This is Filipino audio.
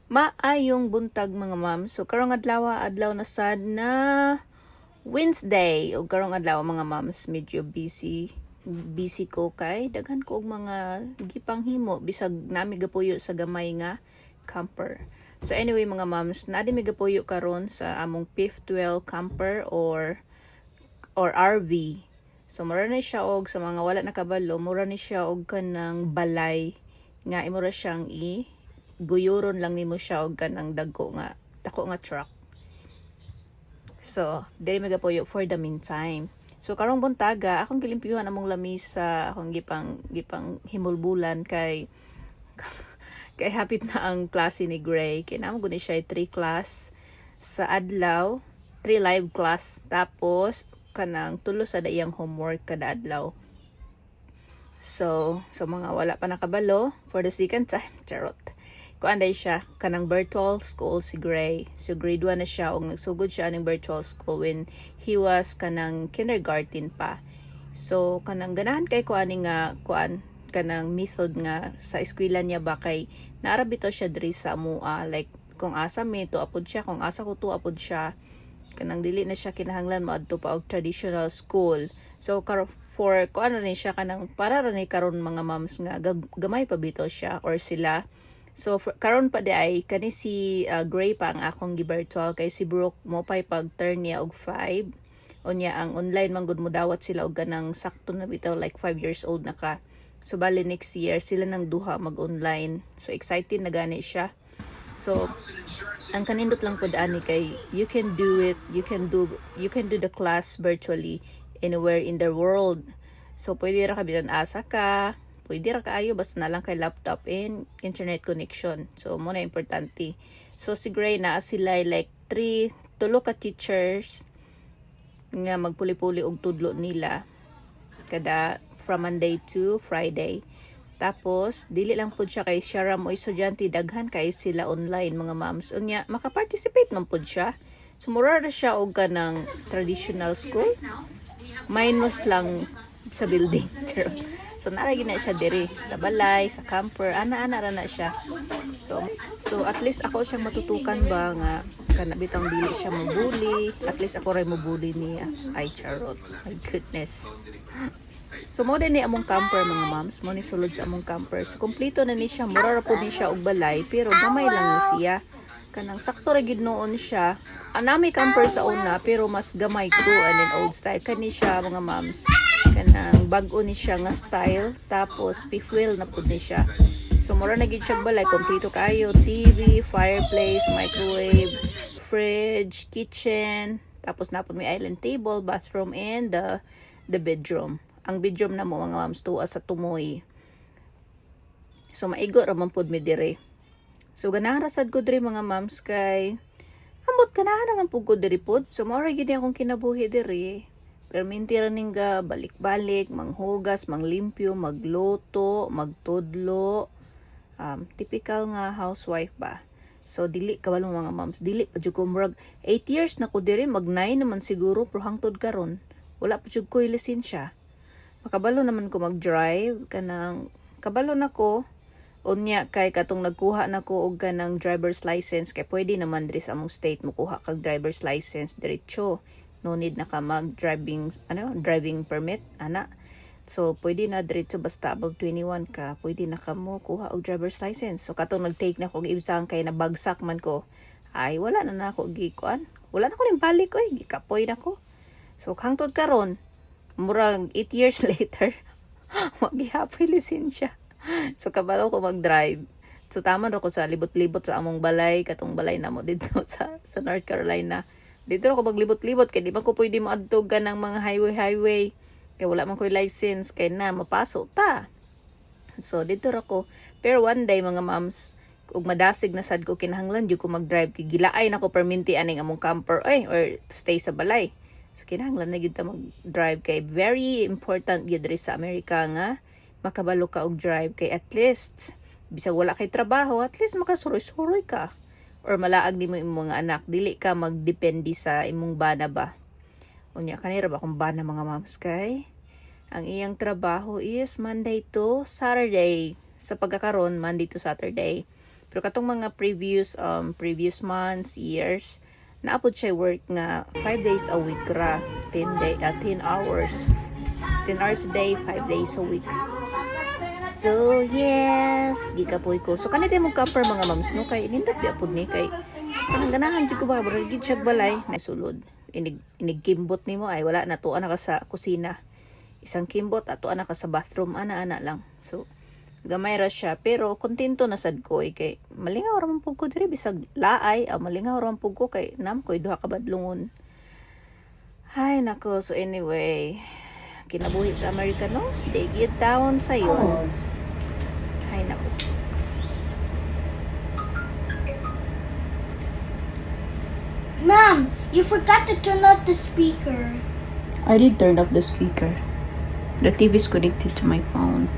Maayong buntag mga ma'am. So karong adlaw na sad na Wednesday o karong adlaw mga ma'ams medyo busy ko kay daghan ko og mga gipanghimo bisag nami gapuyo sa gamay nga camper. So anyway mga ma'ams, nadi mi gapuyo karon sa among fifth wheel camper or RV. So mura ni siya og sa mga wala nakabalo, mura ni siya og kanang balay nga imo ra siyang guyuron lang nimo siya og kanang dako nga truck. So, dili mi gapuyo for the meantime. So karong buntaga akong gilimpyuhan among lamisa, akong gipang himulbulan kay kay hapit na ang klase ni Gray. Kay namo guni siya 3 class sa adlaw, 3 live class tapos kanang tulo sa iyang homework kada adlaw. So mga wala pa nakabalo for the second time, charot. Kuanday siya kanang virtual school si Gray. So grade 1 na siya og nagsugod siya ning virtual school when he was kanang kindergarten pa. So kanang ganahan kay kuan kanang method nga sa eskwela niya ba kay naara bitaw siya diri sa amua, like kung asa mi to apod siya, kung asa ko to apod siya, kanang dili na siya kinahanglan maadto pa og traditional school. So for kuan ni siya kanang para ra ni karon mga moms nga gamay pa bitaw siya or sila. So karon pa di ay kani si Gray pa ang akong gi-virtual kay si Brooke mo pay pag turn niya og 5. Unya ang online man gud mo dawat sila og ganang sakto na bitaw like 5 years old na ka. So bali next year sila nang duha mag-online. So excited na gani siya. So ang kanindot lang pud ani kay you can do it, you can do the class virtually anywhere in the world. So pwede ra ka bisan asa ka, pwede ra kaayo basta na lang kay laptop and internet connection. So mo na importante. So si Gray na sila like tulo ka teachers nga magpuli-puli og tudlo nila kada from Monday to Friday. Tapos dili lang pud siya kay siya ra mo estudyante, daghan kay sila online mga moms. Unya maka-participate man pud siya. Sumura ra siya og kanang traditional school. Minus lang sa building. So naragi na siya diri sa balay, sa camper, ana-ana ra na siya. So at least ako siyang matutukan ba nga kanabitang dili siya mabuli. At least ako ray mabuli niya. Ay charot. My goodness. So mo din ni among camper mga moms, mo ni sulod sa among camper. So kompleto na ni siya, mura ra pud ni siya og balay, pero gamay lang ni siya. Kanang sakto ra gid noon siya. Anami camper sa una pero mas gamay ko and old style kani siya mga moms. Kanang bag-o ni siya nga style tapos fifth wheel na pud ni siya. So mura na gid siya balay, kompleto kayo, TV, fireplace, microwave, fridge, kitchen, tapos na pud may island table, bathroom and the bedroom. Ang bedroom na mo mga moms tuwa sa tumoy. So maigo ra man pud mi dire. So ganahan rasad ko diri mga moms kay ambot ganahan naman pud ko diri pud. So mao ra gid akong kinabuhi diri. Perminti ra ning balik-balik, manghugas, manglimpyo, magluto, magtudlo. Typical nga housewife ba. So dili kabalo mga moms, dili pa jud ko murag 8 years na ko diri, mag 9 naman siguro pero hangtod karon wala pa jud ko lisensya. Makabalo naman ko mag-drive kanang kabalo na ko unya kay katong nagkuha na ko og kanang driver's license kay pwede naman diri sa among state mo kuha kag driver's license diretso, no need na ka mag driving permit ana. So pwede na diretso basta above 21 ka pwede na ka mo kuha og driver's license. So katong nag-take na ko og ibsang kay nabagsak man ko ay wala na ako gikuan, wala na ko ning balik oy, gikapoy na ko. So hangtod karon murag 8 years later, magihapoy lisensya. So kabalo ko mag-drive. So tama ra ko sa libot-libot sa among balay, katong balay na mo dito sa North Carolina. Dito ako maglibot-libot kay di man ko pwede maadtog ng mga highway. Kay wala man ko'y license kay na mapaso ta. So dito ra ko. Pero one day mga moms, ug madasig na sad ko kinahanglan jud ko mag-drive kay gilaay na ko perminti aning among camper or stay sa balay. So kinahanglan na gyud ta mag-drive kay very important gyud diri sa Amerika nga makabalo ka og drive kay at least bisag wala kay trabaho at least makasuroy-suroy ka or malaag nimo imong mga anak, dili ka magdepende sa imong bana ba. Unya kanira ba kung bana mga moms kay ang iyang trabaho is Monday to Saturday. Sa pagkakaroon Monday to Saturday. Pero katong mga previous months, years, naapod siya work nga 5 days a week ra, 10 hours. 10 hours a day, 5 days a week. So, yes, gikapoy ko. So, kanina mo ka mga mams, no? Kay, nindot di apod ni, kay, kanang ganahan, di ko ba, bro, gid siya balay, naisulod. Inigkimbot ni mo, ay, wala, natuan na ka sa kusina. Isang kimbot, atuan na ka sa bathroom, ana-ana lang. So, gamay ra siya, pero kontento na sad ko, kay, malingaw raman po ko, diri, bisag laay, malingaw raman po ko, kay, nam ko, duha ka badlungon. Ay, nako, so anyway, kinabuhi sa Amerika, no? Digit taon sa yun. Ay, naku. Mom, you forgot to turn off the speaker. I did turn off the speaker. The TV is connected to my phone.